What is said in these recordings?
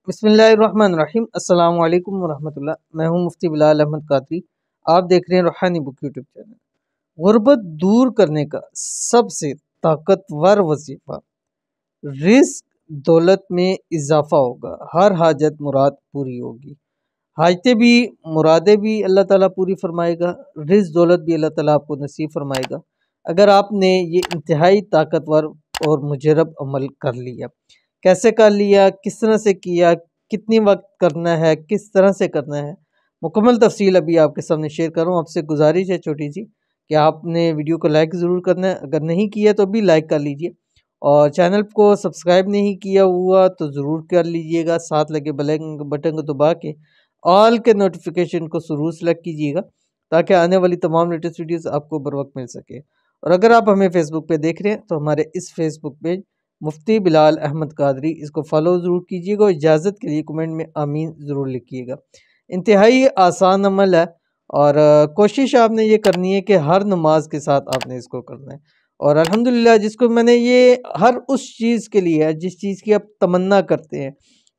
بسم اللہ الرحمن الرحیم۔ السلام علیکم ورحمۃ اللہ۔ میں ہوں مفتی بلال احمد قادری۔ آپ دیکھ رہے ہیں روحانی بک یوٹیوب چینل۔ غربت دور کرنے کا سب سے طاقتور وظیفہ رزق دولت میں اضافہ ہوگا، ہر حاجت مراد پوری ہوگی۔ حاجتیں بھی مرادیں بھی اللہ تعالیٰ پوری فرمائے گا، رزق دولت بھی اللہ تعالیٰ آپ کو نصیب فرمائے گا اگر آپ نے یہ انتہائی طاقتور اور مجرب عمل کر لیا۔ کیسے کر لیا، کس طرح سے کیا، کتنی وقت کرنا ہے، کس طرح سے کرنا ہے، مکمل تفصیل ابھی آپ کے سامنے شیئر کروں۔ آپ سے گزارش ہے چھوٹی سی کہ آپ نے ویڈیو کو لائک ضرور کرنا ہے، اگر نہیں کیا تو بھی لائک کر لیجئے، اور چینل کو سبسکرائب نہیں کیا ہوا تو ضرور کر لیجئے گا، ساتھ لگے بٹن کو دبا کے آل کے نوٹیفیکیشن کو ضرور سلیکٹ کیجئے گا تاکہ آنے والی تمام لیٹسٹ ویڈیوز آپ کو بر وقت مل سکے۔ اور اگر آپ ہمیں فیس بک پہ دیکھ رہے ہیں تو ہمارے اس فیس بک پیج مفتی بلال احمد قادری، اس کو فالو ضرور کیجئے گا، اور اجازت کے لیے کمنٹ میں آمین ضرور لکھیے گا۔ انتہائی آسان عمل ہے، اور کوشش آپ نے یہ کرنی ہے کہ ہر نماز کے ساتھ آپ نے اس کو کرنا ہے۔ اور الحمدللہ جس کو میں نے یہ ہر اس چیز کے لیے ہے جس چیز کی آپ تمنا کرتے ہیں،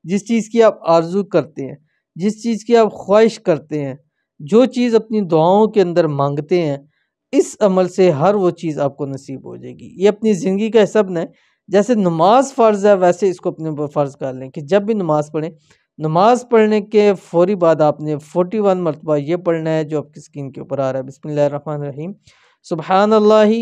جس چیز کی آپ آرزو کرتے ہیں، جس چیز کی آپ خواہش کرتے ہیں، جو چیز اپنی دعاؤں کے اندر مانگتے ہیں، اس عمل سے ہر وہ چیز آپ کو نصیب ہو جائے گی۔ یہ اپنی زندگی کا حساب نہ ہے، جیسے نماز فرض ہے ویسے اس کو اپنے اوپر فرض کر لیں کہ جب بھی نماز پڑھیں، نماز پڑھنے کے فوری بعد آپ نے 41 مرتبہ یہ پڑھنا ہے جو آپ کی اسکرین کے اوپر آ رہا ہے۔ بسم اللہ الرحمن الرحیم، سبحان اللہ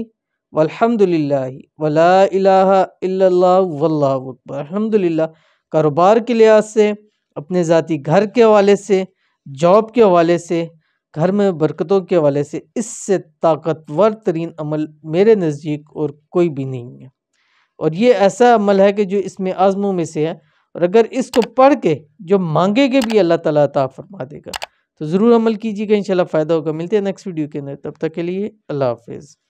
والحمدللہ ولا الہ الا اللہ واللہ اکبر۔ الحمدللہ کاروبار کے لحاظ سے، اپنے ذاتی گھر کے حوالے سے، جاب کے حوالے سے، گھر میں برکتوں کے حوالے سے، اس سے طاقتور ترین عمل میرے نزدیک اور کوئی بھی نہیں ہے، اور یہ ایسا عمل ہے کہ جو اس میں عزموں میں سے ہے، اور اگر اس کو پڑھ کے جو مانگے گے بھی اللہ تعالیٰ عطا فرما دے گا، تو ضرور عمل کیجیے گا، انشاءاللہ فائدہ ہوگا۔ ملتے ہیں نیکسٹ ویڈیو کے اندر، تب تک کے لیے اللہ حافظ۔